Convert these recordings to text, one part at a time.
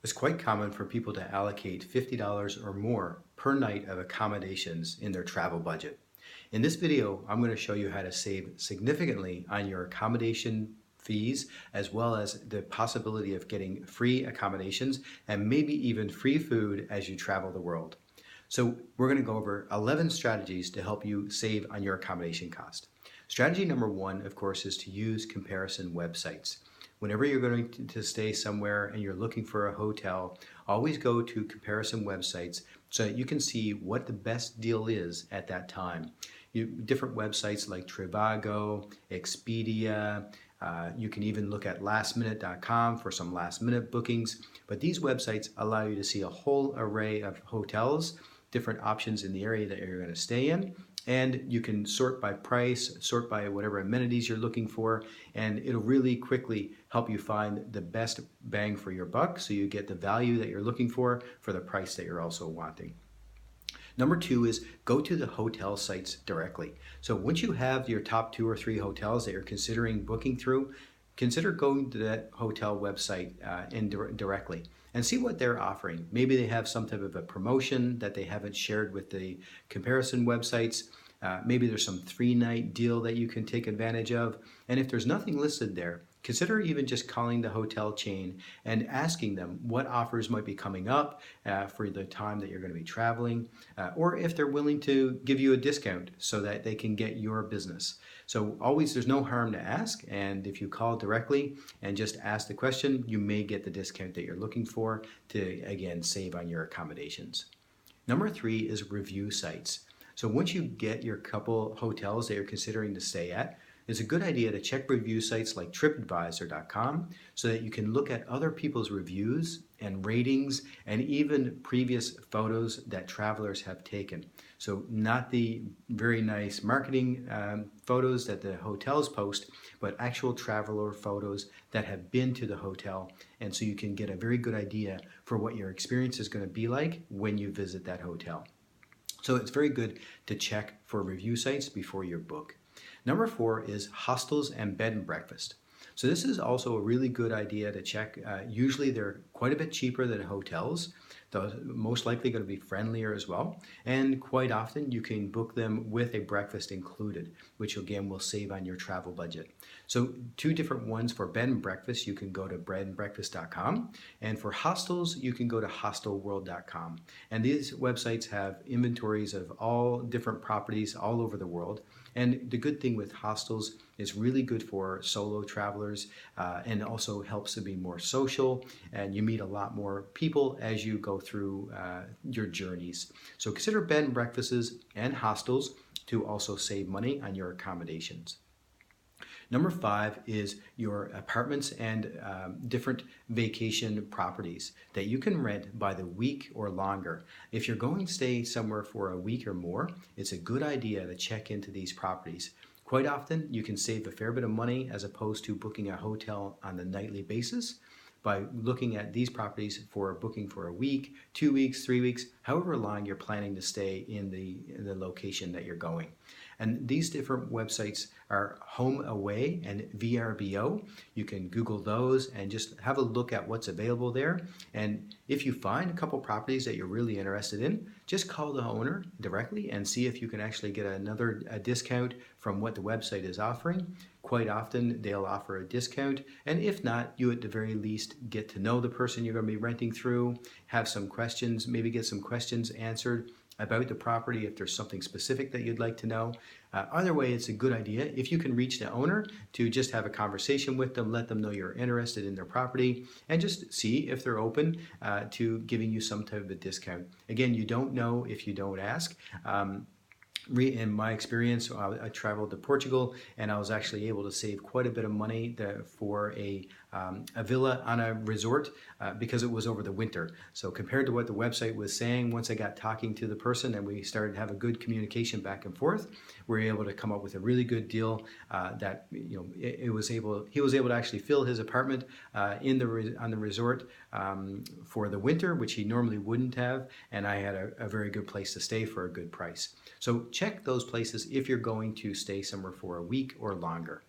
It's quite common for people to allocate $50 or more per night of accommodations in their travel budget. In this video, I'm going to show you how to save significantly on your accommodation fees, as well as the possibility of getting free accommodations and maybe even free food as you travel the world. So we're going to go over 11 strategies to help you save on your accommodation cost. Strategy number one, of course, is to use comparison websites. Whenever you're going to stay somewhere and you're looking for a hotel, always go to comparison websites so that you can see what the best deal is at that time. Different websites like Trivago, Expedia, you can even look at lastminute.com for some last minute bookings. But these websites allow you to see a whole array of hotels, different options in the area that you're going to stay in. And you can sort by price, sort by whatever amenities you're looking for, and it'll really quickly help you find the best bang for your buck so you get the value that you're looking for the price that you're also wanting. Number two is go to the hotel sites directly. So once you have your top 2 or 3 hotels that you're considering booking through, consider going to that hotel website directly and see what they're offering. Maybe they have some type of a promotion that they haven't shared with the comparison websites. Maybe there's some 3-night deal that you can take advantage of. And if there's nothing listed there, consider even just calling the hotel chain and asking them what offers might be coming up for the time that you're going to be traveling, or if they're willing to give you a discount so that they can get your business. So always, there's no harm to ask, and if you call directly and just ask the question, you may get the discount that you're looking for to, again, save on your accommodations. Number 3 is review sites. So once you get your couple hotels that you're considering to stay at, it's a good idea to check review sites like tripadvisor.com so that you can look at other people's reviews and ratings and even previous photos that travelers have taken. So not the very nice marketing photos that the hotels post, but actual traveler photos that have been to the hotel. And so you can get a very good idea for what your experience is going to be like when you visit that hotel. So it's very good to check for review sites before you book. Number 4 is hostels and bed and breakfast. So this is also a really good idea to check. Usually they're quite a bit cheaper than hotels. They're most likely going to be friendlier as well. And quite often you can book them with a breakfast included, which again will save on your travel budget. So 2 different ones for bed and breakfast, you can go to breadandbreakfast.com. And for hostels, you can go to hostelworld.com. And these websites have inventories of all different properties all over the world. And the good thing with hostels is really good for solo travelers and also helps to be more social, and you meet a lot more people as you go through your journeys. So consider bed and breakfasts and hostels to also save money on your accommodations. Number 5 is your apartments and different vacation properties that you can rent by the week or longer. If you're going to stay somewhere for a week or more, it's a good idea to check into these properties. Quite often, you can save a fair bit of money as opposed to booking a hotel on a nightly basis by looking at these properties for booking for a week, 2 weeks, 3 weeks, however long you're planning to stay in the location that you're going. And these different websites are HomeAway and VRBO. You can Google those and just have a look at what's available there. And if you find a couple properties that you're really interested in, just call the owner directly and see if you can actually get a discount from what the website is offering. Quite often they'll offer a discount, and if not, you at the very least get to know the person you're going to be renting through, have some questions, maybe get some questions answered about the property if there's something specific that you'd like to know. Either way, it's a good idea if you can reach the owner to just have a conversation with them, let them know you're interested in their property, and just see if they're open to giving you some type of a discount. Again, you don't know if you don't ask. In my experience, I traveled to Portugal and I was actually able to save quite a bit of money for a villa on a resort because it was over the winter. So compared to what the website was saying, once I got talking to the person and we started to have a good communication back and forth, we were able to come up with a really good deal that he was able to actually fill his apartment on the resort for the winter, which he normally wouldn't have, and I had a very good place to stay for a good price. So check those places if you're going to stay somewhere for a week or longer.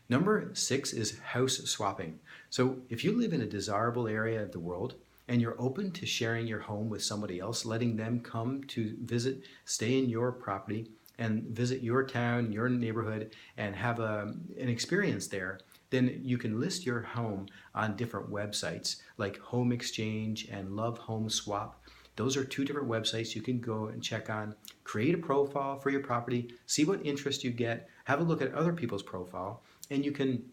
Number 6 is house swapping. So if you live in a desirable area of the world and you're open to sharing your home with somebody else, letting them come to visit, stay in your property and visit your town, your neighborhood, and have an experience there, then you can list your home on different websites like Home Exchange and Love Home Swap. Those are two different websites you can go and check on. Create a profile for your property, see what interest you get, have a look at other people's profile, and you can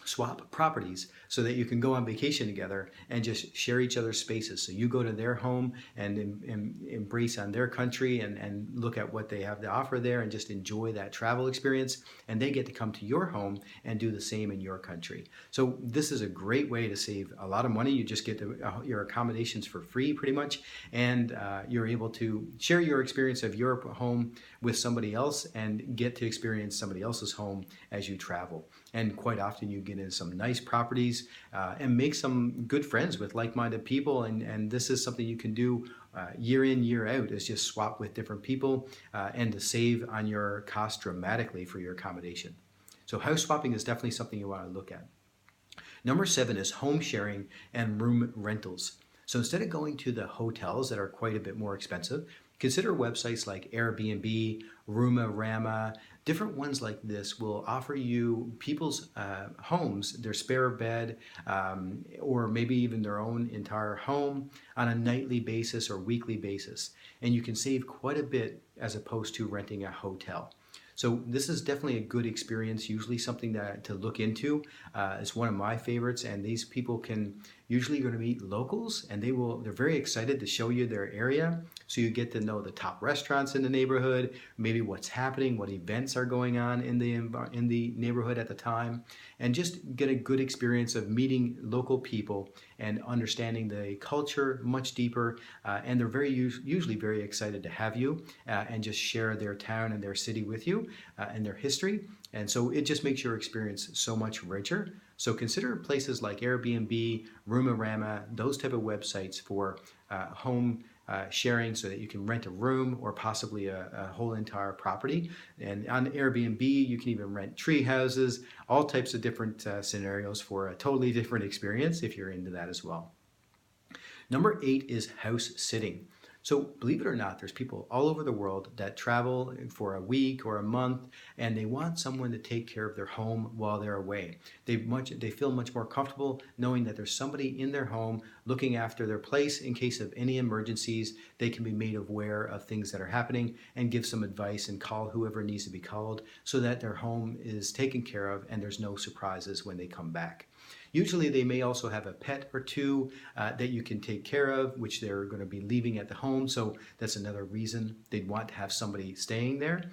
swap properties so that you can go on vacation together and just share each other's spaces. So you go to their home and embrace on their country and look at what they have to offer there and just enjoy that travel experience. And they get to come to your home and do the same in your country. So this is a great way to save a lot of money. You just get your accommodations for free pretty much. And you're able to share your experience of your home with somebody else and get to experience somebody else's home as you travel. And quite often you get into some nice properties and make some good friends with like-minded people. And this is something you can do year in, year out, is just swap with different people and to save on your cost dramatically for your accommodation. So house swapping is definitely something you want to look at. Number 7 is home sharing and room rentals. So instead of going to the hotels that are quite a bit more expensive, consider websites like Airbnb, Roomarama. Different ones like this will offer you people's homes, their spare bed, or maybe even their own entire home on a nightly basis or weekly basis. And you can save quite a bit as opposed to renting a hotel. So this is definitely a good experience, usually something to look into. It's one of my favorites, and these people can usually going to meet locals, and they're very excited to show you their area. So you get to know the top restaurants in the neighborhood, maybe what's happening, what events are going on in the neighborhood at the time, and just get a good experience of meeting local people and understanding the culture much deeper. And they're usually very excited to have you and just share their town and their city with you and their history. And so it just makes your experience so much richer. So consider places like Airbnb, Roomarama, those type of websites for home sharing so that you can rent a room or possibly a whole entire property. And on Airbnb, you can even rent tree houses, all types of different scenarios for a totally different experience if you're into that as well. Number 8 is house sitting. So believe it or not, there's people all over the world that travel for a week or a month, and they want someone to take care of their home while they're away. They feel much more comfortable knowing that there's somebody in their home looking after their place in case of any emergencies. They can be made aware of things that are happening and give some advice and call whoever needs to be called so that their home is taken care of and there's no surprises when they come back. Usually they may also have a pet or two that you can take care of, which they're going to be leaving at the home. So that's another reason they'd want to have somebody staying there.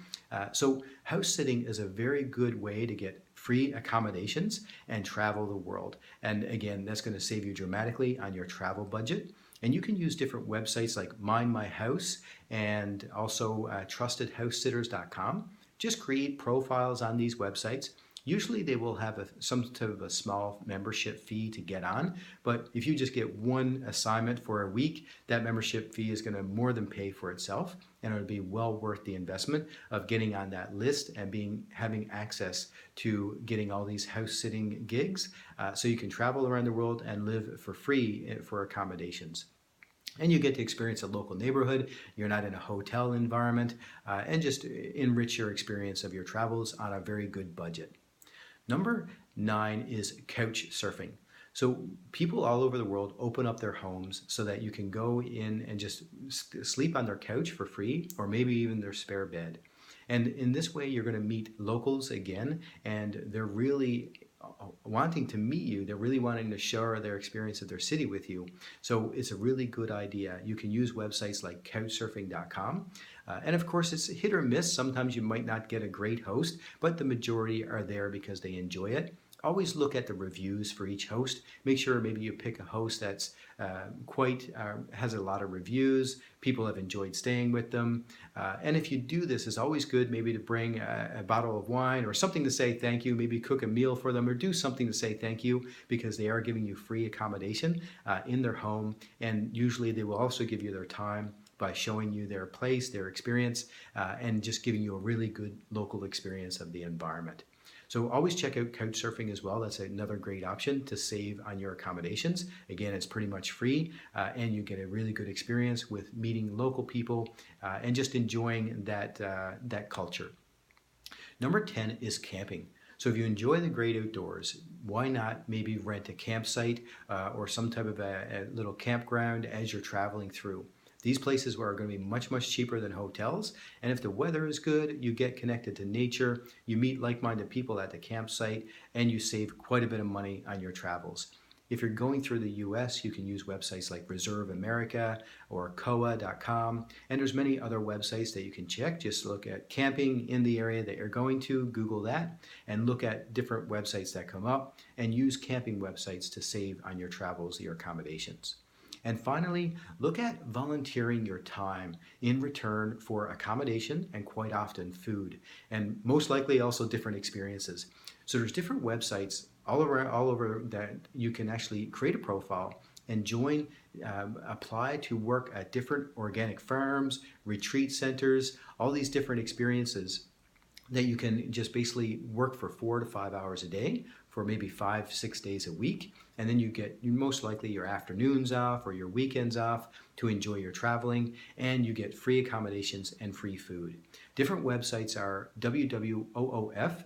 So house sitting is a very good way to get free accommodations and travel the world. And again, that's going to save you dramatically on your travel budget. And you can use different websites like Mind My House and also trustedhousesitters.com. Just create profiles on these websites. Usually they will have some type of a small membership fee to get on, but if you just get one assignment for a week, that membership fee is going to more than pay for itself, and it'll be well worth the investment of getting on that list and having access to getting all these house sitting gigs, so you can travel around the world and live for free for accommodations. And you get to experience a local neighborhood. You're not in a hotel environment, and just enrich your experience of your travels on a very good budget. Number 9 is couch surfing. So people all over the world open up their homes so that you can go in and just sleep on their couch for free, or maybe even their spare bed. And in this way, you're going to meet locals again, and they're really wanting to meet you. They're really wanting to share their experience of their city with you. So it's a really good idea. You can use websites like couchsurfing.com. And of course, it's hit or miss. Sometimes you might not get a great host, but the majority are there because they enjoy it. Always look at the reviews for each host. Make sure maybe you pick a host that's has a lot of reviews. People have enjoyed staying with them. And if you do this, it's always good maybe to bring a bottle of wine or something to say thank you. Maybe cook a meal for them or do something to say thank you, because they are giving you free accommodation in their home. And usually they will also give you their time by showing you their place, their experience, and just giving you a really good local experience of the environment. So always check out Couchsurfing as well. That's another great option to save on your accommodations. Again, it's pretty much free, and you get a really good experience with meeting local people and just enjoying that culture. Number 10 is camping. So if you enjoy the great outdoors, why not maybe rent a campsite or some type of a little campground as you're traveling through? These places are going to be much, much cheaper than hotels. And if the weather is good, you get connected to nature, you meet like-minded people at the campsite, and you save quite a bit of money on your travels. If you're going through the US, you can use websites like Reserve America or koa.com, and there's many other websites that you can check. Just look at camping in the area that you're going to, Google that, and look at different websites that come up, and use camping websites to save on your travels, your accommodations. And finally, look at volunteering your time in return for accommodation and quite often food, and most likely also different experiences. So there's different websites all over that you can actually create a profile and join, apply to work at different organic farms, retreat centers, all these different experiences that you can just basically work for 4 to 5 hours a day for maybe 5-6 days a week, and then you get most likely your afternoons off or your weekends off to enjoy your traveling, and you get free accommodations and free food. Different websites are wwoof.org,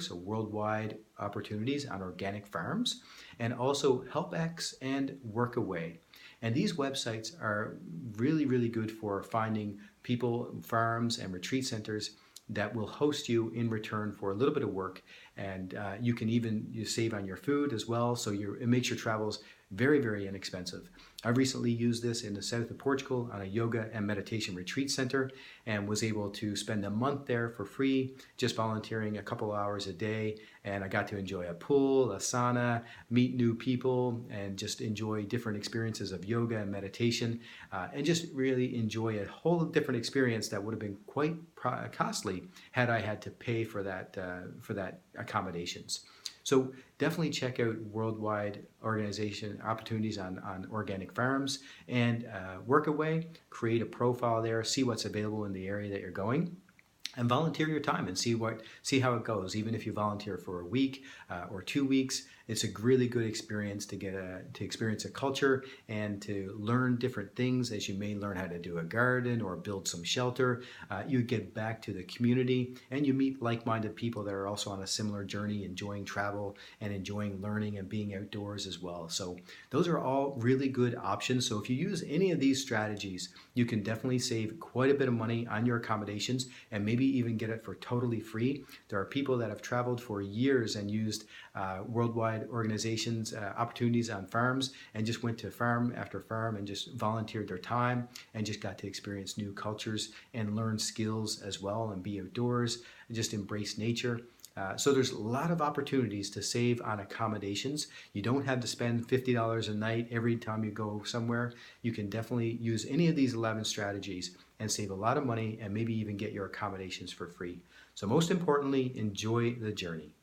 so Worldwide Opportunities on Organic Farms, and also HelpX and Workaway. And these websites are really, really good for finding people, farms, and retreat centers that will host you in return for a little bit of work, and you can even save on your food as well, so it makes your travels very, very inexpensive. I recently used this in the south of Portugal on a yoga and meditation retreat center and was able to spend a month there for free, just volunteering a couple hours a day, and I got to enjoy a pool, a sauna, meet new people, and just enjoy different experiences of yoga and meditation, and just really enjoy a whole different experience that would have been quite costly had I had to pay for that accommodations. So definitely check out Worldwide Organization Opportunities on Organic Farms and Workaway. Create a profile there, see what's available in the area that you're going, and volunteer your time and see how it goes. Even if you volunteer for a week or 2 weeks, it's a really good experience to experience a culture and to learn different things, as you may learn how to do a garden or build some shelter. You get back to the community and you meet like-minded people that are also on a similar journey, enjoying travel and enjoying learning and being outdoors as well. So those are all really good options. So if you use any of these strategies, you can definitely save quite a bit of money on your accommodations and maybe even get it for totally free. There are people that have traveled for years and used Worldwide Organizations opportunities on farms and just went to farm after farm and just volunteered their time and just got to experience new cultures and learn skills as well and be outdoors and just embrace nature. So there's a lot of opportunities to save on accommodations. You don't have to spend $50 a night every time you go somewhere. You can definitely use any of these 11 strategies and save a lot of money and maybe even get your accommodations for free. So most importantly, enjoy the journey.